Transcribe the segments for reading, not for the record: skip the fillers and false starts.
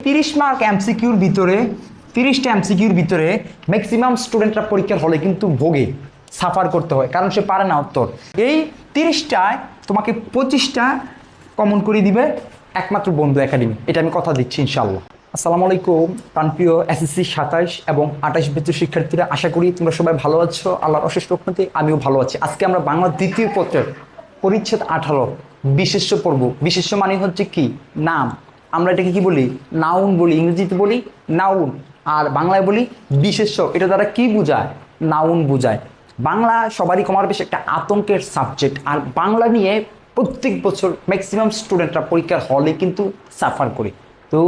30 mark এমসিকিউর ভিতরে 30টা এমসিকিউর ভিতরে ম্যাক্সিমাম স্টুডেন্টরা পরীক্ষার হলে কিন্তু ভোগে, সাফার করতে হয়, কারণ সে পারে না উত্তর। এই 30টায় তোমাকে 25টা কমন করে দিবে একমাত্র বন্ধু একাডেমি, এটা আমি কথা দিচ্ছি ইনশাআল্লাহ। আসসালামু আলাইকুম প্রাণপ্রিয় এসএসসি 27 এবং 28 ব্যাচের শিক্ষার্থীরা, আশা করি তোমরা সবাই ভালো আছো। আল্লাহর অশেষ রহমতে আমিও ভালো আছি। আজকে আমরা বাংলা দ্বিতীয় পত্রের পরিচ্ছেদ 18 বিশেষ্য পড়ব। বিশেষ্য মানে হচ্ছে কি? নাম। আমরা এটাকে কি বলি? নাউন বলি, ইংরেজিতে বলি নাউন, আর বাংলায় বলি বিশেষ্য। এটা দ্বারা কি বোঝায়? নাউন বোঝায়। বাংলা সবারই কমার বেশি একটা আতঙ্কের সাবজেক্ট, আর বাংলা নিয়ে প্রত্যেক বছর ম্যাক্সিমাম স্টুডেন্টরা পরীক্ষার হলে কিন্তু সাফার করে। তো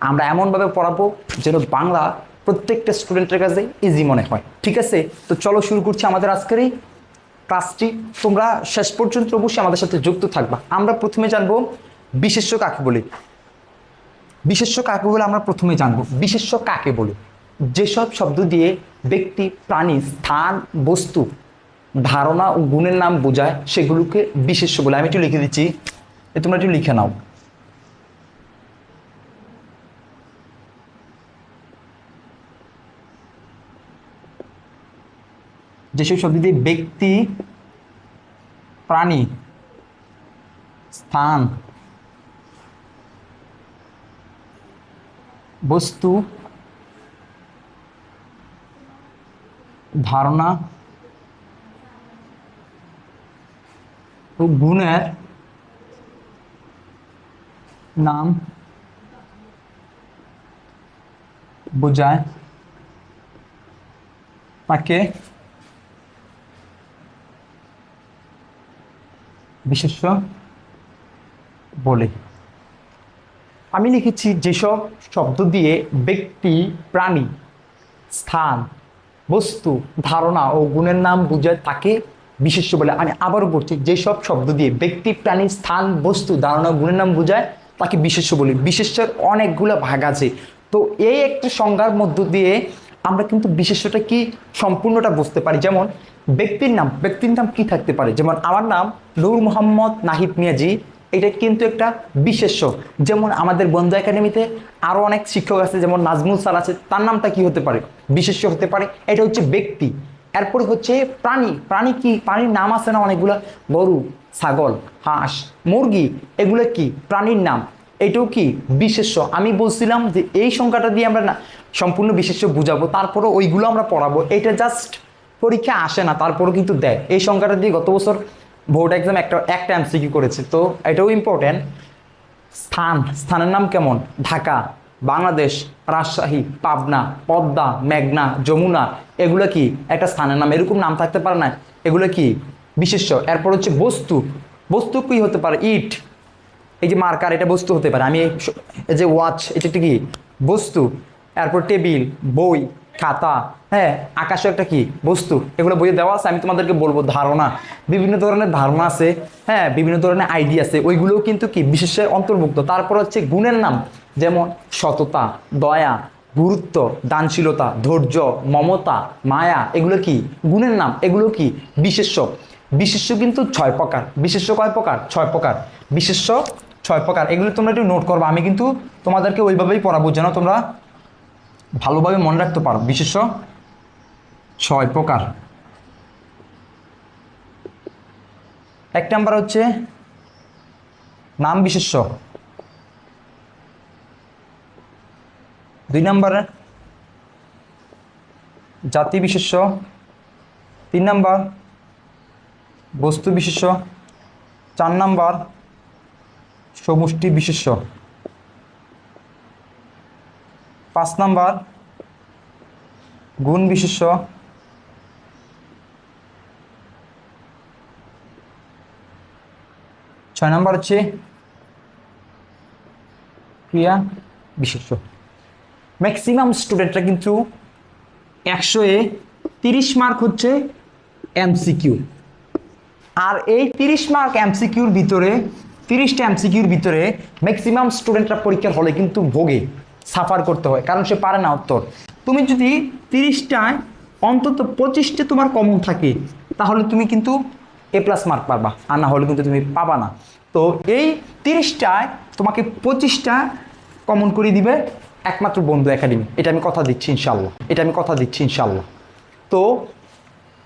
আমরা এমনভাবে পড়াবো যেন বাংলা প্রত্যেকটা স্টুডেন্টের কাছে ইজি মনে হয়। ঠিক আছে, তো চলো শুরু করছি আমাদের আজকের এই ক্লাসটি। তোমরা শেষ পর্যন্ত অবশ্যই আমাদের সাথে যুক্ত থাকবা। আমরা প্রথমে জানবো বিশেষ্য কাকে বলে। বিশেষ্য কাকে বলে আমরা প্রথমে জানবো। বিশেষ্য কাকে বলে? যেসব শব্দ দিয়ে ব্যক্তি, প্রাণী, স্থান, বস্তু, ধারণা ও গুণের নাম বোঝায় সেগুলোকে বিশেষ্য বলে। আমি একটু লিখে দিচ্ছি, তোমরা একটু লিখে নাও। যেসব শব্দ দিয়ে ব্যক্তি, প্রাণী, স্থান, বস্তু, ধারণা ও গুণের নাম বোঝায় তাকে বিশেষ্য বলে। আমি লিখেছি যেসব শব্দ দিয়ে ব্যক্তি, প্রাণী, স্থান, বস্তু, ধারণা ও গুণের নাম বোঝায় তাকে বিশেষ্য বলে। আমি আবারও বলছি, যেসব শব্দ দিয়ে ব্যক্তি, প্রাণী, স্থান, বস্তু, ধারণা ও গুণের নাম বোঝায় তাকে বিশেষ্য বলি। বিশেষ্যের অনেকগুলো ভাগ আছে, তো এই একটা সংজ্ঞার মধ্য দিয়ে আমরা কিন্তু বিশেষ্যটা কি সম্পূর্ণটা বুঝতে পারি। যেমন ব্যক্তির নাম, ব্যক্তির নাম কি থাকতে পারে? যেমন আমার নাম নূর মোহাম্মদ নাহিদ মিয়াজি, এটা কিন্তু একটা বিশেষ্য। যেমন আমাদের বন্ধু একাডেমিতে আরও অনেক শিক্ষক আছে, যেমন নাজমুল স্যার আছে, তার নামটা কি হতে পারে? বিশেষ্য হতে পারে। এটা হচ্ছে ব্যক্তি। এরপর হচ্ছে প্রাণী। প্রাণী কি? প্রাণীর নাম আছে না অনেকগুলো, গরু, ছাগল, হাঁস, মুরগি, এগুলো কি প্রাণীর নাম। এটাও কি বিশেষ্য। আমি বলছিলাম যে এই সংখ্যাটা দিয়ে আমরা না সম্পূর্ণ বিশেষ্য বুঝাবো, তারপরে ওইগুলো আমরা পড়াবো। এটা জাস্ট পরীক্ষা আসে না, তারপরও কিন্তু দেয়। এই সংখ্যাটা দিয়ে গত বছর বোর্ড এক্সাম একটা এমসিকিউ করেছে, তো এটাও ইম্পর্টেন্ট। স্থান, স্থানের নাম কেমন? ঢাকা, বাংলাদেশ, রাজশাহী, পাবনা, পদ্মা, মেঘনা, যমুনা, এগুলো কি একটা স্থানের নাম। এরকম নাম থাকতে পারে না, এগুলো কি বিশেষ্য। এরপর হচ্ছে বস্তু। বস্তু কি হতে পারে? ইট, এই যে মার্কার, এটা বস্তু হতে পারে। আমি এই যে ওয়াচ, এটা কি বস্তু। এরপর টেবিল, বই, খাতা, হ্যাঁ, আকাশও একটা কি বস্তু। এগুলো বইয়ে দেওয়া আছে, আমি তোমাদেরকে বলবো। ধারণা, বিভিন্ন ধরনের ধারণা আছে, হ্যাঁ, বিভিন্ন ধরনের আইডিয়া আছে, ওইগুলোও কিন্তু কি বিশেষের অন্তর্ভুক্ত। তারপর হচ্ছে গুণের নাম, যেমন সততা, দয়া, গুরুত্ব, দানশীলতা, ধৈর্য, মমতা, মায়া, এগুলো কি গুণের নাম। এগুলো কি বিশেষ্য। বিশেষ্য কিন্তু 6 প্রকার। বিশেষ্য কয় প্রকার? 6 প্রকার। বিশেষ্য 6 প্রকার। এগুলো তোমরা একটু নোট করবা, আমি কিন্তু তোমাদেরকে ওইভাবেই পড়াবো যেন তোমরা ভালোভাবে মনে রাখতে পারো। বিশেষ্য 6 প্রকার। 1 নাম্বার হচ্ছে নাম বিশেষ্য, 2 নাম্বার জাতি বিশেষ্য, 3 নাম্বার বস্তু বিশেষ্য, 4 নাম্বার সমষ্টি বিশেষ্য, 5 নাম্বার গুণ বিশেষ্য, 6 নাম্বার হচ্ছে ক্রিয়া বিশেষ্য। ম্যাক্সিমাম স্টুডেন্টরা কিন্তু 100-এ 30 মার্ক হচ্ছে এমসিকিউ, আর এই 30 মার্ক এমসিকিউর ভিতরে 30টা এমসিকিউর ভিতরে ম্যাক্সিমাম স্টুডেন্টরা পরীক্ষার হলে কিন্তু ভোগে, সাফার করতে হয়, কারণ সে পারে না উত্তর। তুমি যদি 30টায় অন্তত 25টে তোমার কমন থাকে, তাহলে তুমি কিন্তু A+ মার্ক পাবা, আর না হলে কিন্তু তুমি পাবা না। তো এই 30টায় তোমাকে 25টা কমন করে দিবে একমাত্র বন্ধু একাডেমি। এটা আমি কথা দিচ্ছি ইনশাল্লাহ, এটা আমি কথা দিচ্ছি ইনশাল্লাহ। তো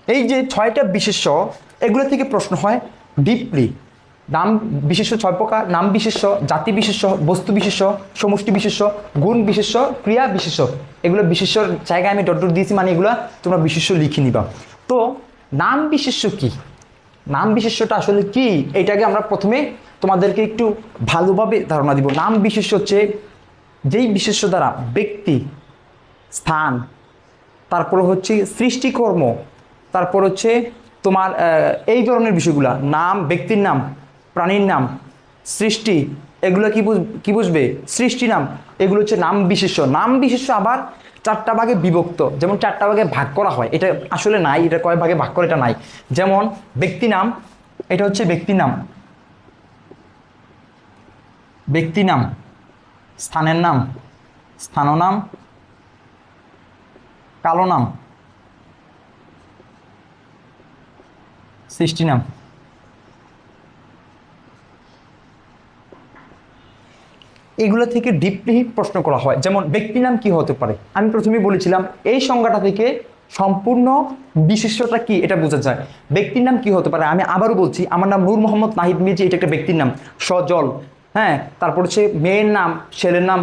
এই যে 6টা বিশেষ্য, এগুলো থেকে প্রশ্ন হয় ডিপলি। নাম বিশেষ্য 6 প্রকার: নাম বিশেষ্য, জাতি বিশেষ্য, বস্তু বিশেষ্য, সমষ্টি বিশেষ্য, গুণ বিশেষ্য, ক্রিয়া বিশেষ্য। এগুলো বিশেষ্যর জায়গায় আমি ডট ডট দিয়েছি, মানে এগুলো তোমরা বিশেষ্য লিখে নিবা। তো নাম বিশেষ্য কি, নাম বিশেষ্যটা আসলে কি, এটাকে আমরা প্রথমে তোমাদেরকে একটু ভালোভাবে ধারণা দিব। নাম বিশেষ্য হচ্ছে যেই বিশেষ্য দ্বারা ব্যক্তি, স্থান, তারপর হচ্ছে সৃষ্টিকর্ম, তারপর হচ্ছে তোমার এই ধরনের বিষয়গুলা, নাম, ব্যক্তির নাম, প্রাণীর নাম, সৃষ্টি, এগুলো কি বুঝবে, সৃষ্টি নাম, এগুলো হচ্ছে নাম বিশেষ্য। নাম বিশেষ্য আবার 4টা ভাগে বিভক্ত, যেমন 4টা ভাগে ভাগ করা হয়, এটা আসলে নাই, এটা কয় ভাগে ভাগ করে এটা নাই। যেমন ব্যক্তি নাম, এটা হচ্ছে ব্যক্তি নাম, ব্যক্তি নাম, স্থানের নাম, স্থাননাম, কালো নাম, সৃষ্টি নাম। এগুলো থেকে ডিপলি প্রশ্ন করা হয়। যেমন ব্যক্তি নাম কি হতে পারে, আমি প্রথমেই বলেছিলাম এই সংজ্ঞাটা থেকে সম্পূর্ণ বিশেষ্যটা কি এটা বোঝা যায়। ব্যক্তির নাম কি হতে পারে, আমি আবারও বলছি, আমার নাম নূর মোহাম্মদ নাহিদ মির্জা, এটা একটা ব্যক্তির নাম, সজল। হ্যাঁ, তারপর হচ্ছে মেয়ের নাম, ছেলের নাম,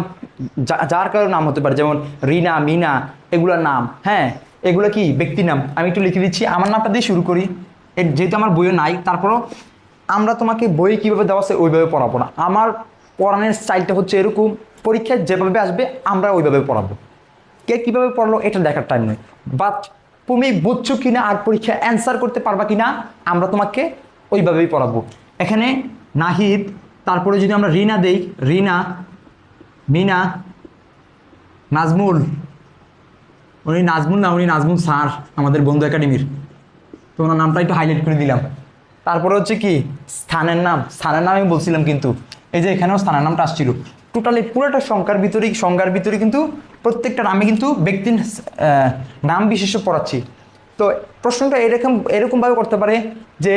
যার কারো নাম হতে পারে, যেমন রিনা, মিনা, এগুলোর নাম। হ্যাঁ, এগুলো কি ব্যক্তির নাম। আমি একটু লিখে দিচ্ছি, আমার নামটা দিয়ে শুরু করি, যেহেতু আমার বইয়ে নাই। তারপরও আমরা তোমাকে বই কীভাবে দেওয়া আছে ওইভাবে পড়াবো না, আমার পড়ানোর স্টাইলটা হচ্ছে এরকম, পরীক্ষায় যেভাবে আসবে আমরা ওইভাবে পড়াবো। কে কীভাবে পড়লো এটা দেখার টাইম নয়, বাট তুমি বুঝছো কিনা আর পরীক্ষা অ্যান্সার করতে পারবা কিনা আমরা তোমাকে ওইভাবেই পড়াবো। এখানে নাহিদ, তারপরে যদি আমরা রিনা দেই, রিনা, মিনা, নাজমুল, উনি নাজমুল না, উনি নাজমুল স্যার, আমাদের বন্ধু একাডেমির, তো ওনার নামটা একটু হাইলাইট করে দিলাম। তারপরে হচ্ছে কি স্থানের নাম, স্থানের নাম আমি বলছিলাম কিন্তু এই যে এখানেও স্থানের নামটা আসছিল। টোটালি পুরোটা সংজ্ঞার ভিতরে কিন্তু প্রত্যেকটা নামে কিন্তু ব্যক্তির নাম বিশেষ্য পড়াচ্ছি। তো প্রশ্নটা এরকমভাবে করতে পারে যে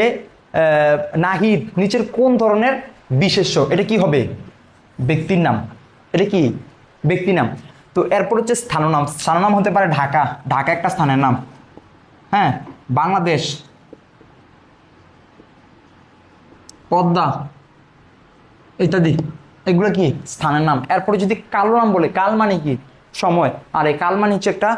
নাহিদ নিচের কোন ধরনের বিশেষ্য, এটা কি হবে, ব্যক্তির নাম, এটা কি ব্যক্তি নাম। তো এরপর হচ্ছে স্থাননাম, স্থাননাম হতে পারে ঢাকা, ঢাকা একটা স্থানের নাম। হ্যাঁ, বাংলাদেশ, পদ্মা ইত্যাদি, এগুলো কি স্থানের নাম। এরপরে যদি কালো নাম বলে, কাল মানে কি সময়, আর এই কাল মানে হচ্ছে একটা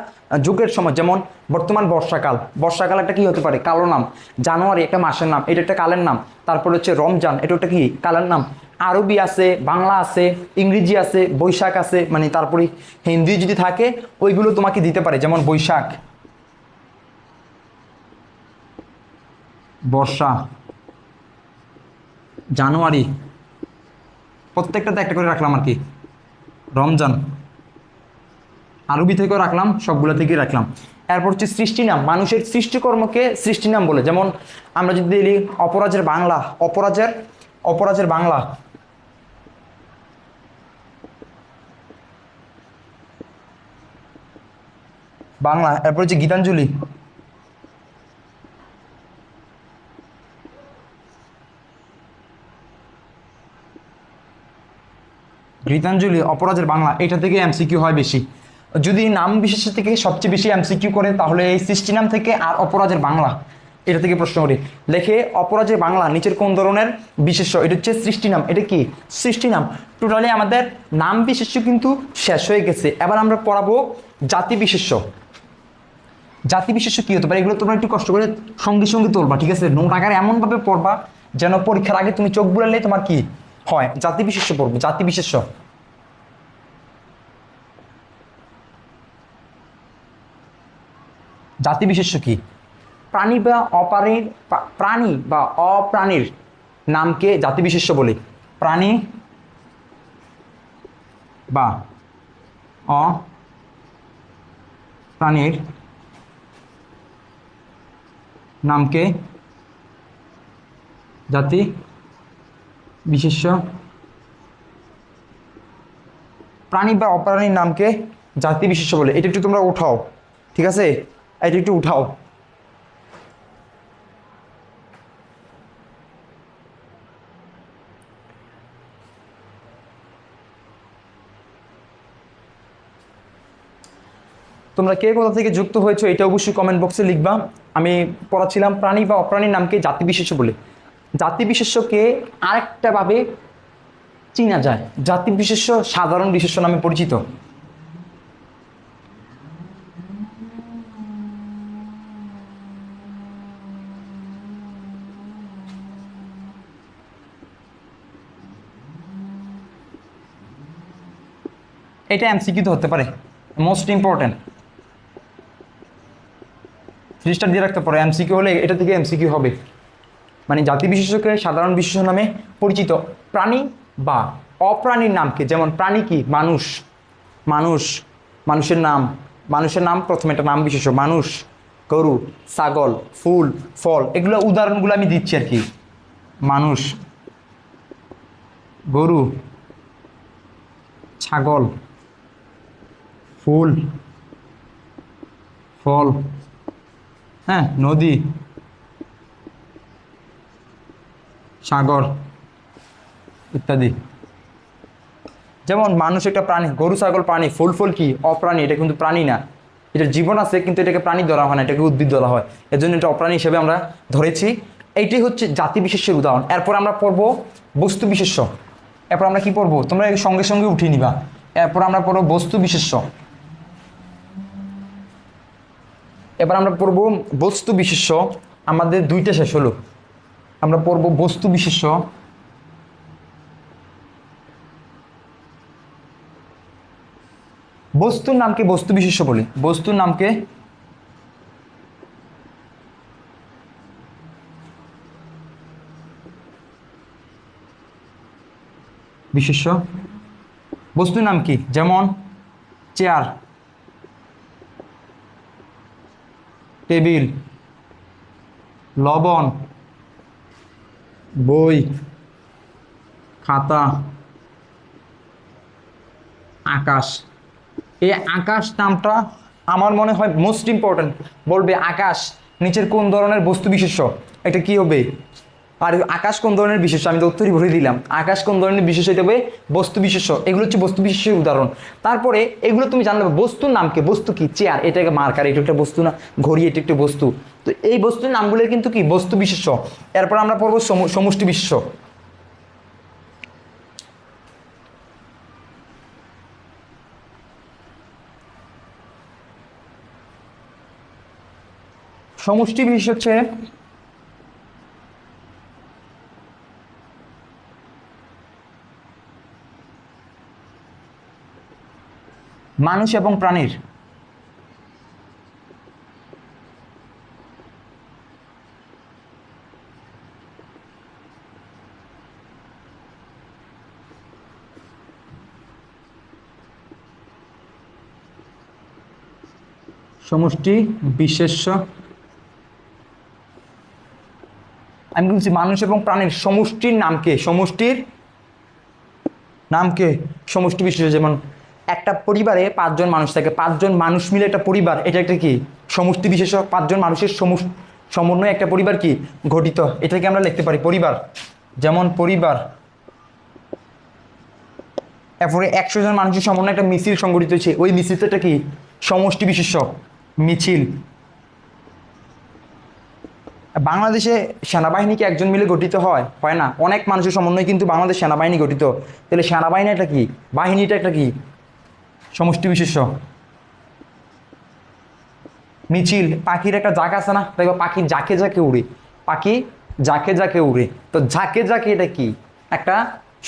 যুগের সময়। যেমন বর্তমান বর্ষাকাল, বর্ষাকাল একটা কি হতে পারে, কালো নাম। জানুয়ারি একটা মাসের নাম, এটা একটা কালের নাম। তারপরে হচ্ছে রমজান, এটা একটা কি কালের নাম। আরবি আছে, বাংলা আছে, ইংরেজি আছে, বৈশাখ আছে, মানে তারপরে হিন্দি যদি থাকে ওইগুলো তোমাকে দিতে পারে, যেমন বৈশাখ, বর্ষা, জানুয়ারি, প্রত্যেকটাতে একটা করে রাখলাম আর কি, রমজান, আরবি থেকেও রাখলাম, সবগুলো থেকেই রাখলাম। এরপর হচ্ছে সৃষ্টি নাম, মানুষের সৃষ্টিকর্মকে সৃষ্টি নাম বলে। যেমন আমরা যদি দিলি অপরাজের বাংলা, অপরাজের বাংলা, বাংলা। এরপর হচ্ছে গীতাঞ্জলি, গীতাঞ্জলি, অপরাজের বাংলা, এটা থেকে এমসিকিউ হয় বেশি। যদি নাম বিশেষ থেকে সবচেয়ে বেশি এমসিকিউ করে তাহলে এই সৃষ্টি নাম থেকে আর অপরাজের বাংলা, এটা থেকে প্রশ্ন করে। লেখে অপরাজের বাংলা নিচের কোন ধরনের বিশেষ্য, এটা হচ্ছে সৃষ্টি নাম। এটা কি সৃষ্টি নাম। টোটালি আমাদের নাম বিশেষ্য কিন্তু শেষ হয়ে গেছে। এবার আমরা পড়াবো জাতি বিশেষ্য। জাতি বিশেষ্য কি হতে পারে, এগুলো তোমরা একটু কষ্ট করে সঙ্গে সঙ্গে তুলবা, ঠিক আছে, নোট আকারে এমনভাবে পড়বা যেন পরীক্ষার আগে তুমি চোখ বুলালে তোমার কি হয়, জাতি বিশেষ্য পড়বে। জাতি বিশেষ্য, জাতি বিশেষ্য কি, প্রাণী বা অপ্রাণীর, প্রাণী বা অপ্রাণীর নামকে জাতি বিশেষ্য বলে। প্রাণী বা অপ্রাণীর নামকে জাতি বিশেষ্য, প্রাণী বা অপ্রাণীর নামকে জাতি বিশেষ্য বলে। এটা একটু তোমরা উঠাও, ঠিক আছে, এটা একটু উঠাও। তোমরা কে কোথা থেকে যুক্ত হয়েছো এটা অবশ্যই কমেন্ট বক্সে লিখবা। আমি পড়াচ্ছিলাম প্রাণী বা অপ্রাণীর নামকে জাতিবিশেষ্য বলে। জাতিবিশেষ্যকে আরেকটা ভাবে চিনা যায়, জাতিবিশেষ্য সাধারণ বিশেষ্য নামে পরিচিত। এটা এমসিকিউ হতে পারে, মোস্ট ইম্পর্টেন্ট, 3 স্টার দিয়ে রাখতে পারে। এমসিকিউ হলে এটা থেকে এমসিকিউ হবে। মানে জাতিবিশেষ্যকে সাধারণ বিশেষ্য নামে পরিচিত। প্রাণী বা অপ্রাণীর নামকে, যেমন প্রাণী কি, মানুষ, মানুষ, মানুষের নাম, মানুষের নাম প্রথমে একটা নাম বিশেষ্য, মানুষ, গরু, ছাগল, ফুল, ফল, এগুলো উদাহরণগুলো আমি দিচ্ছি আর কি। মানুষ, গরু, ছাগল, ফুল, ফল, হ্যাঁ, নদী, সাগর ইত্যাদি। যেমন মানুষ একটা প্রাণী, গরু ছাগল প্রাণী, ফুল ফল কি অপ্রাণী, এটা কিন্তু প্রাণী না, এটার জীবন আছে কিন্তু এটাকে প্রাণী ধরা হয় না, এটাকে উদ্ভিদ ধরা হয়, এর জন্য এটা অপ্রাণী হিসেবে আমরা ধরেছি। এইটাই হচ্ছে জাতি বিশেষ্যের উদাহরণ। এরপর আমরা পড়বো বস্তু বিশেষ্য। এরপর আমরা কি পড়বো, তোমরা সঙ্গে সঙ্গে উঠিয়ে নিবা। এরপর আমরা পড়বো বস্তু বিশেষ্য। এবার আমরা পড়বো বস্তু বিশেষ্য। আমাদের 2টা শেষ হলো, আমরা পড়বো বস্তু বিশেষ্য। বস্তুর নামকে বস্তু বিশেষ্য বলি, বস্তুর নামকে বিশেষ্য। বস্তুর নাম কি, যেমন চেয়ার, টেবিল, লবণ, বই, খাতা, আকাশ। এই আকাশ নামটা আমার মনে হয় মোস্ট ইম্পর্টেন্ট। বলবে আকাশ নিচের কোন ধরনের বস্তু বিশেষ্য, এটা কি হবে? আর আকাশ কোন ধরনের বিশেষ্য, আমি তো উত্তরই বলে দিলাম। আকাশ কোন ধরনের বিশেষ্য, এটা হবে বস্তু বিশেষ্য। এগুলো হচ্ছে বস্তু বিশেষ্যের উদাহরণ। তারপরে এগুলো তুমি জানবে বস্তুর নামকে, বস্তু কি, চেয়ার এটা একটা মার্কার, এটা একটা বস্তু না, ঘড়ি এটা একটা বস্তু। তো এই বস্তুর নামগুলো কিন্তু কি বস্তু বিশেষ্য। এরপর আমরা পড়বো সমষ্টি বিশেষ্য। সমষ্টি বিশেষ্য হচ্ছে মানুষ এবং প্রাণীর সমষ্টি বিশেষ্য। আমি বলছি মানুষ এবং প্রাণীর সমষ্টির নামকে, সমষ্টির নামকে সমষ্টি বিশেষ্য। যেমন একটা পরিবারে 5জন মানুষ থাকে, 5জন মানুষ মিলে একটা পরিবার, এটা একটা কি সমষ্টি বিশেষ্য। 5জন মানুষের সমন্বয়ে একটা পরিবার কি গঠিত, এটাকে আমরা লিখতে পারি পরিবার। যেমন পরিবার। এরপরে 100 জন মানুষের সমন্বয়ে একটা মিছিল সংগঠিত হয়েছে, ওই মিছিলটা কি সমষ্টি বিশেষ্য, মিছিল। বাংলাদেশে সেনাবাহিনী কি একজন মিলে গঠিত হয়? হয় না, অনেক মানুষের সমন্বয়ে কিন্তু বাংলাদেশ সেনাবাহিনী গঠিত। তাহলে সেনাবাহিনী একটা কি, বাহিনীটা একটা কি সমষ্টি বিশেষ্য। মিছিল, পাখির একটা জাক আছে না, দেখো পাখি ঝাঁকে ঝাঁকে উড়ে, পাখি ঝাঁকে ঝাঁকে উড়ে, তো ঝাঁকে ঝাঁকে এটা কি একটা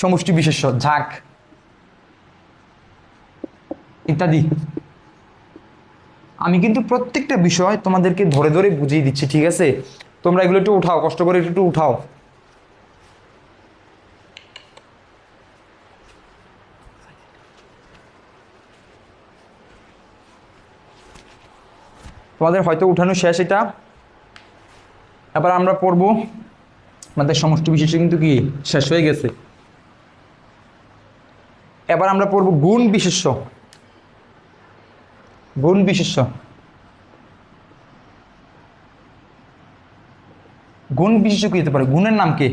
সমষ্টি বিশেষ্য, ঝাঁক ইত্যাদি। আমি কিন্তু প্রত্যেকটা বিষয় তোমাদেরকে ধরে ধরে বুঝিয়ে দিচ্ছি, ঠিক আছে? তোমরা এগুলো একটু উঠাও, কষ্ট করে একটু উঠাও। তোমাদের হয়তো উঠানো শেষ এটা। এবার আমরা পড়বো, আমাদের সমষ্টি বিশেষ্য কিন্তু কি শেষ হয়ে গেছে। এবার আমরা পড়বো গুণ বিশেষ্য। গুণ বিশেষ্য। গুণ বিশেষ্য কি হতে পারে, গুণের নাম কি?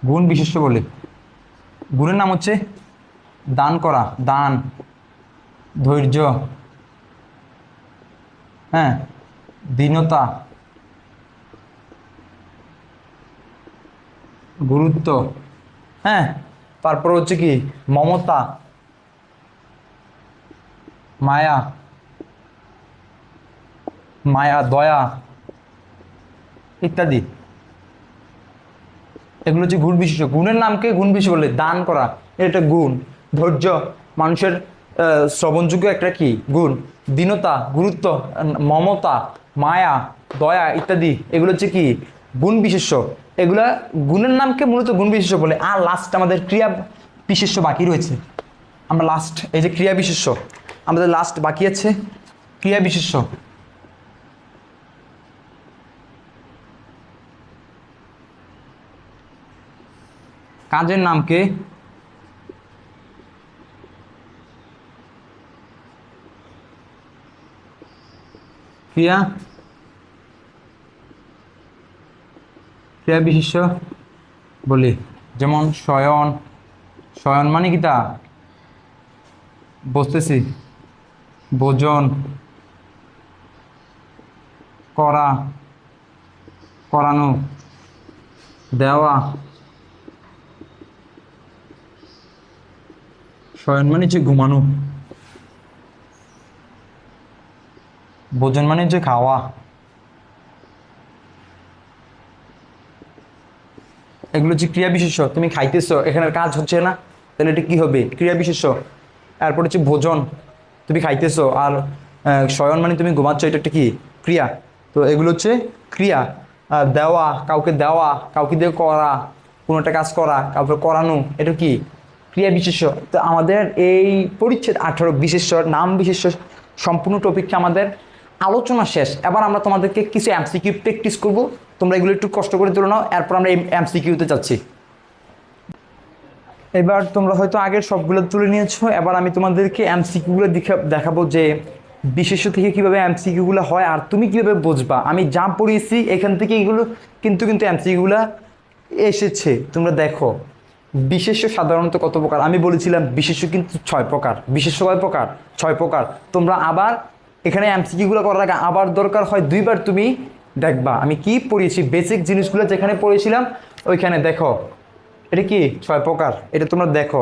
গুণ বিশেষ্য বলে। গুণের নাম হচ্ছে দান করা, দান, ধৈর্য, হ্যাঁ, দীনতা, গুরুত্ব, হ্যাঁ, তারপর হচ্ছে কি মমতা, মায়া, মায়া, দয়া ইত্যাদি। এগুলো হচ্ছে গুণ বিশেষ্য। গুণের নামকে গুণ বিশেষ্য বলে। দান করা এটা একটা গুণ। ধৈর্য মানুষের শ্রবণযোগ্য একটা কি গুণ। দীনতা, গুরুত্ব, মমতা, মায়া, দয়া ইত্যাদি এগুলো হচ্ছে কি গুণ বিশেষ্য। এগুলা গুণের নামকে মূলত গুণ বিশেষ্য বলে। আর লাস্ট আমাদের ক্রিয়া বিশেষ্য বাকি রয়েছে। আমরা লাস্ট এই যে ক্রিয়া বিশেষ্য, আমাদের লাস্ট বাকি আছে ক্রিয়া বিশেষ্য। কাজের নামকে ক্রিয়া ক্রিয়া বিশেষ্য বলি। যেমন শয়ন, শয়ন মানে কি তা বসতেছি, ভোজন করা, করানো, দেওয়া। শয়ন মানে হচ্ছে ঘুমানো, ভোজন মানে হচ্ছে খাওয়া। এগুলো হচ্ছে ক্রিয়া বিশেষ্য। তুমি খাইতেছো, এখানের কাজ হচ্ছে না, তাহলে এটা কি হবে ক্রিয়া বিশেষ্য। তারপর হচ্ছে ভোজন, তুমি খাইতেছো, আর শয়ন মানে তুমি ঘুমাচ্ছ, এটা একটা কি ক্রিয়া। তো এগুলো হচ্ছে ক্রিয়া। দেওয়া, কাউকে দেওয়া, কাউকে দিয়ে করা, কোনো একটা কাজ করা, কাউকে করানো, এটা কি ক্রিয়া বিশেষ্য। তো আমাদের এই পরিচ্ছেদ 18 বিশেষ্য, নাম বিশেষ্য সম্পূর্ণ টপিকটা আমাদের আলোচনা শেষ। এবার আমরা তোমাদেরকে কিছু এমসিকিউ প্র্যাকটিস করব, তোমরা এগুলো একটু কষ্ট করে তুলে নাও। এরপর আমরা এই এমসিকিউতে যাচ্ছি। এবার তোমরা হয়তো আগের সবগুলো তুলে নিয়েছো, এবার আমি তোমাদেরকে এমসিকিউগুলো দেখাবো যে বিশেষ্য থেকে কীভাবে এমসিকিউগুলো হয় আর তুমি কীভাবে বুঝবা। আমি যা পড়িয়েছি এখান থেকে এগুলো কিন্তু কিন্তু এমসিকিউগুলো এসেছে। তোমরা দেখো বিশেষ্য সাধারণত কত প্রকার। আমি বলেছিলাম বিশেষ্য কিন্তু 6 প্রকার। বিশেষ্য কয় প্রকার? 6 প্রকার। তোমরা আবার এখানে এমসিকিউগুলো করার আগে আবার দরকার হয় 2বার তুমি দেখবা আমি কি পড়িয়েছি, বেসিক জিনিসগুলো যেখানে পড়েছিলাম ওইখানে দেখো। এটা কি 6 প্রকার, এটা তোমরা দেখো।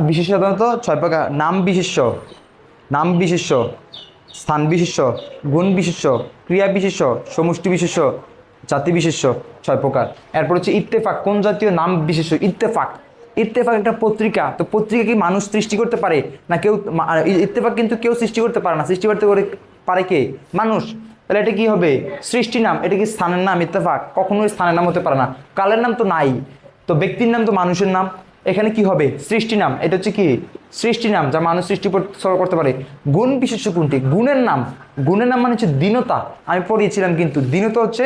বিশেষ্য সাধারণত 6 প্রকার। নাম বিশেষ্য, নাম বিশেষ্য, স্থান বিশেষ্য, গুণ বিশেষ্য, ক্রিয়া বিশেষ্য, সমষ্টি বিশেষ্য, জাতি বিশেষ্য, 6 প্রকার। এরপর হচ্ছে ইত্তেফাক। কোন জাতীয় নাম বিশেষ্য? ইত্তেফাক। ইত্তেফাক একটা পত্রিকা। তো পত্রিকা কি মানুষ সৃষ্টি করতে পারে না কেউ? ইত্তেফাক কিন্তু কেউ সৃষ্টি করতে পারে না। সৃষ্টি করতে পারে কে? মানুষ। তাহলে এটা কি হবে? সৃষ্টি নাম। এটা কি স্থানের নাম? ইত্তেফাক কখনোই স্থানের নাম হতে পারে না। কালের নাম তো নাই, তো ব্যক্তির নাম তো মানুষের নাম। এখানে কি হবে? সৃষ্টি নাম। এটা হচ্ছে কি সৃষ্টি নাম, যা মানুষ সৃষ্টি করতে পারে। গুণ বিশেষ্য কোনটি? গুণের নাম। গুণের নাম মানে হচ্ছে দীনতা। আমি পড়িয়েছিলাম কিন্তু দীনতা হচ্ছে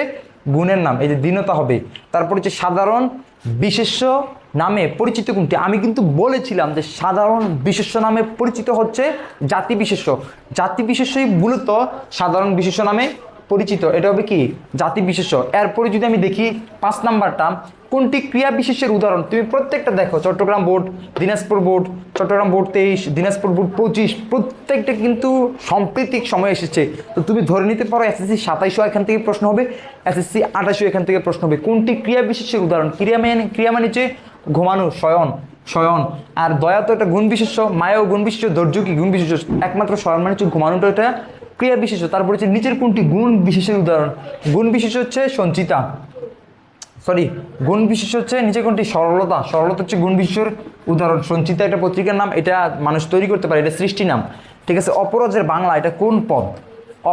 গুণের নাম। এই যে দীনতা হবে। তারপর হচ্ছে সাধারণ বিশেষ্য নামে পরিচিত কোনটি? আমি কিন্তু বলেছিলাম যে সাধারণ বিশেষ্য নামে পরিচিত হচ্ছে জাতি বিশেষ্য। জাতি বিশেষ্যই মূলত সাধারণ বিশেষ্য নামে পরিচিত। এটা হবে কি জাতি বিশেষ্য। এরপরে যদি আমি দেখি 5 নাম্বারটা, কোনটি ক্রিয়া বিশেষের উদাহরণ? তুমি প্রত্যেকটা দেখো, Chittagong board, Dinajpur board, Chittagong board 23, Dinajpur board 25, প্রত্যেকটা কিন্তু সাম্প্রতিক সময় এসেছে। তো তুমি ধরে নিতে পারো এসএসসি 2700 এখান থেকে প্রশ্ন হবে, এসএসসি 2800 এখান থেকে প্রশ্ন হবে। কোনটি ক্রিয়া বিশেষের উদাহরণ? ক্রিয়া মানে হচ্ছে ঘুমানো, শয়ন, শয়ন। আর দয়া তো একটা গুণ বিশেষ্য, মায়াও গুণ বিশেষ্য, ধৈর্য কি গুণ বিশেষ্য। একমাত্র শয়ন মানে হচ্ছে ঘুমানোটা এটা ক্রিয়া বিশেষ্য। তারপর হচ্ছে নিচের কোনটি গুণ বিশেষের উদাহরণ? গুণ বিশেষ হচ্ছে সঞ্চিতা, সরি, গুণ বিশেষ হচ্ছে নিচে কোনটি? সরলতা। সরলতা হচ্ছে গুণ বিশেষের উদাহরণ। সঞ্চিতা একটা পত্রিকার নাম, এটা মানুষ তৈরি করতে পারে, এটা সৃষ্টি নাম। ঠিক আছে। অপরাজের বাংলা, এটা কোন পদ?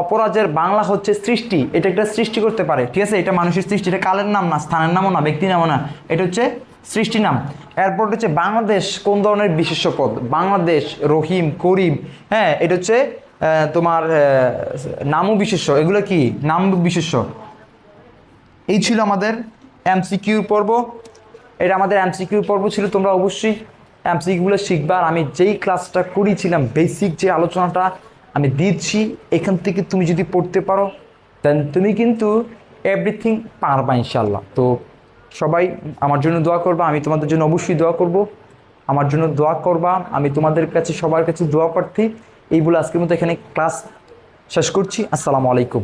অপরাজের বাংলা হচ্ছে সৃষ্টি, এটা একটা সৃষ্টি করতে পারে। ঠিক আছে, এটা মানুষের সৃষ্টি, এটা কালের নাম না, স্থানের নামও না, ব্যক্তি নামও না, এটা হচ্ছে সৃষ্টি নাম। এরপর হচ্ছে বাংলাদেশ কোন ধরনের বিশেষ্য পদ? বাংলাদেশ, রহিম, করিম, হ্যাঁ, এটা হচ্ছে তোমার নামও বিশেষ্য। এগুলো কি নাম বিশেষ্য। এই ছিল আমাদের এমসিকিউ পর্ব। এটা আমাদের এমসিকিউ পর্ব ছিল। তোমরা অবশ্যই এমসিকিউগুলো শিখবা। আর আমি যেই ক্লাসটা করেছিলাম, বেসিক যে আলোচনাটা আমি দিচ্ছি, এখান থেকে তুমি যদি পড়তে পারো দেন তুমি কিন্তু এভরিথিং পারবা ইনশাল্লাহ। তো সবাই আমার জন্য দোয়া করবা, আমি তোমাদের জন্য অবশ্যই দোয়া করব। আমার জন্য দোয়া করবা, আমি তোমাদের কাছে সবার কাছে দোয়া প্রার্থী। এই বলে আজকের মতো এখানে ক্লাস শেষ করছি। আসসালামু আলাইকুম।